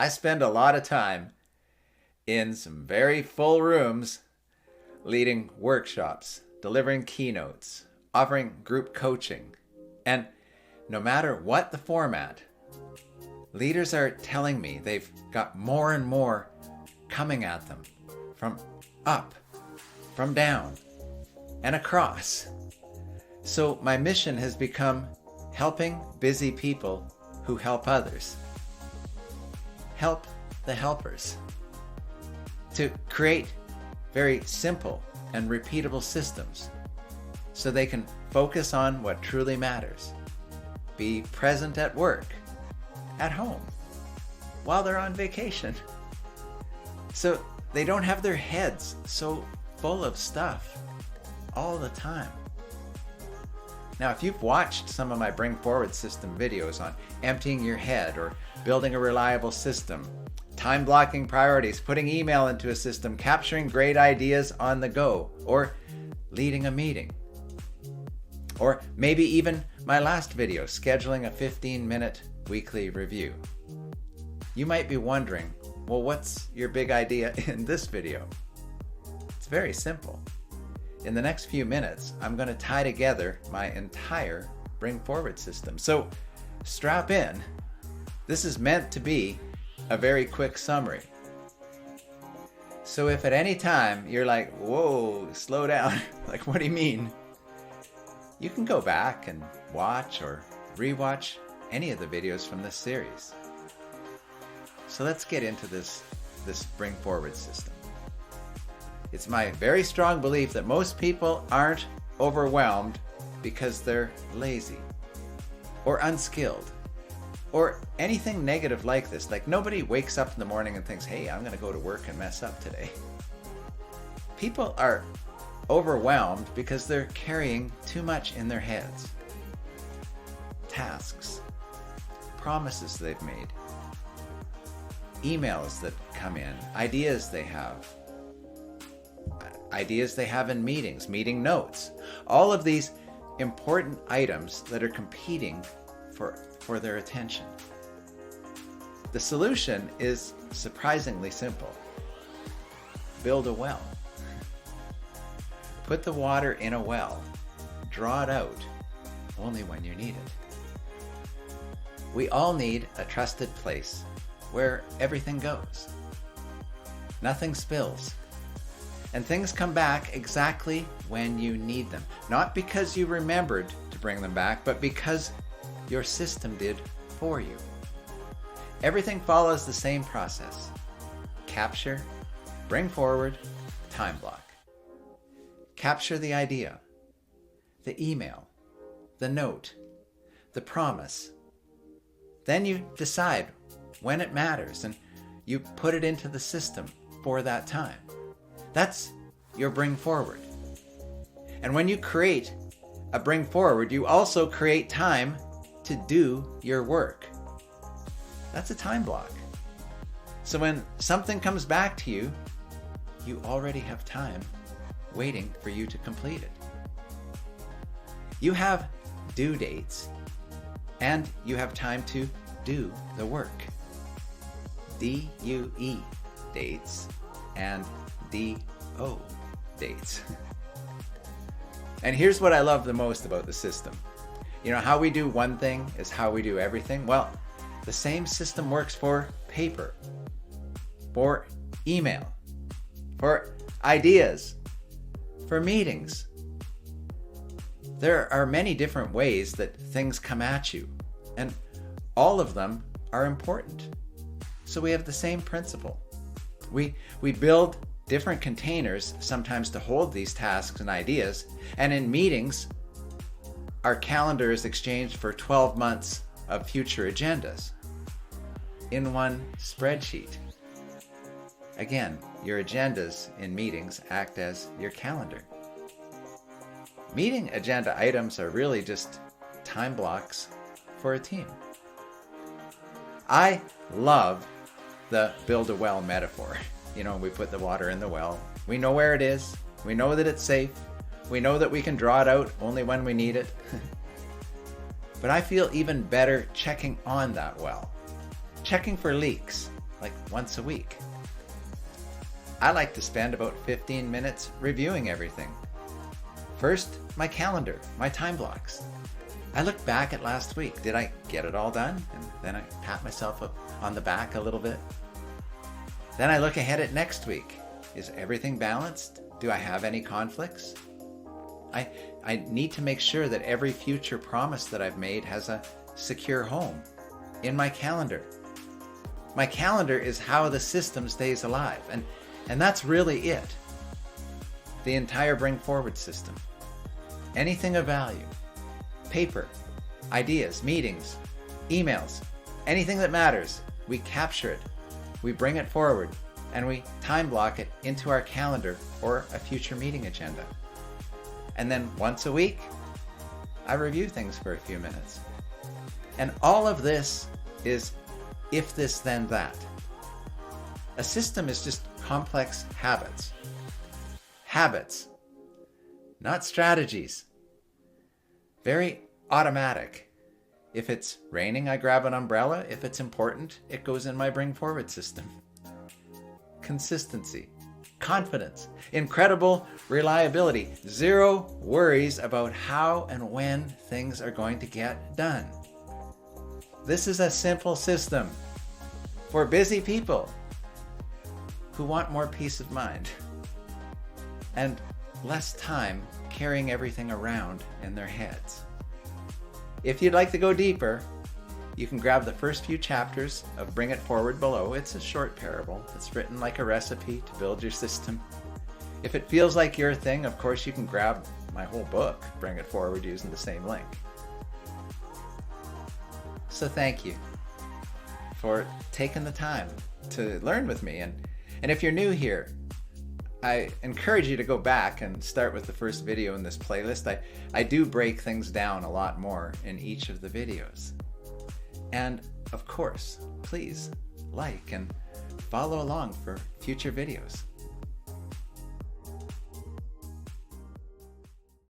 I spend a lot of time in some very full rooms leading workshops, delivering keynotes, offering group coaching. And no matter what the format, leaders are telling me they've got more and more coming at them from up, from down, and across. So my mission has become helping busy people who help others. Help the helpers. To create very simple and repeatable systems so they can focus on what truly matters. Be present at work, at home, while they're on vacation. So they don't have their heads so full of stuff all the time. Now, if you've watched some of my Bring Forward System videos on emptying your head or building a reliable system, time blocking priorities, putting email into a system, capturing great ideas on the go, or leading a meeting, or maybe even my last video, scheduling a 15-minute weekly review, you might be wondering, well, what's your big idea in this video? It's very simple. In the next few minutes, I'm going to tie together my entire Bring Forward system. So strap in. This is meant to be a very quick summary. So if at any time you're like, whoa, slow down, like what do you mean? You can go back and watch or rewatch any of the videos from this series. So let's get into this Bring Forward system. It's my very strong belief that most people aren't overwhelmed because they're lazy or unskilled or anything negative like this. Like nobody wakes up in the morning and thinks, hey, I'm going to go to work and mess up today. People are overwhelmed because they're carrying too much in their heads. Tasks, promises they've made, emails that come in, ideas they have in meetings, meeting notes, all of these important items that are competing for their attention. The solution is surprisingly simple. Build a well. Put the water in a well. Draw it out only when you need it. We all need a trusted place where everything goes. Nothing spills. And things come back exactly when you need them. Not because you remembered to bring them back, but because your system did for you. Everything follows the same process. Capture, bring forward, time block. Capture the idea, the email, the note, the promise. Then you decide when it matters and you put it into the system for that time. That's your bring forward. And when you create a bring forward, you also create time to do your work. That's a time block. So when something comes back to you, you already have time waiting for you to complete it. You have due dates and you have time to do the work. DUE dates and DO dates. And here's what I love the most about the system. You know, how we do one thing is how we do everything. Well, the same system works for paper, for email, for ideas, for meetings. There are many different ways that things come at you, and all of them are important. So we have the same principle. We build different containers sometimes to hold these tasks and ideas, and in meetings, our calendar is exchanged for 12 months of future agendas in one spreadsheet. Again, your agendas in meetings act as your calendar. Meeting agenda items are really just time blocks for a team. I love the build a well metaphor. You know, we put the water in the well. We know where it is. We know that it's safe. We know that we can draw it out only when we need it. But I feel even better checking on that well. Checking for leaks. like once a week. I like to spend about 15 minutes reviewing everything. First, my calendar, my time blocks. I look back at last week. Did I get it all done? And then I pat myself up on the back a little bit. Then I look ahead at next week. Is everything balanced? Do I have any conflicts? I need to make sure that every future promise that I've made has a secure home in my calendar. My calendar is how the system stays alive, and that's really it. The entire Bring Forward system. Anything of value. Paper, ideas, meetings, emails, anything that matters, we capture it, we bring it forward, and we time block it into our calendar or a future meeting agenda. And then once a week, I review things for a few minutes. And all of this is if this then that. A system is just complex habits. Habits, not strategies. Very automatic. If it's raining, I grab an umbrella. If it's important, it goes in my Bring Forward system. Consistency, confidence, incredible reliability, zero worries about how and when things are going to get done. This is a simple system for busy people who want more peace of mind and less time carrying everything around in their heads. If you'd like to go deeper, you can grab the first few chapters of Bring It Forward below. It's a short parable. It's written like a recipe to build your system. If it feels like your thing, of course, you can grab my whole book, Bring It Forward, using the same link. So thank you for taking the time to learn with me. And if you're new here, I encourage you to go back and start with the first video in this playlist. I do break things down a lot more in each of the videos. And of course, please like and follow along for future videos.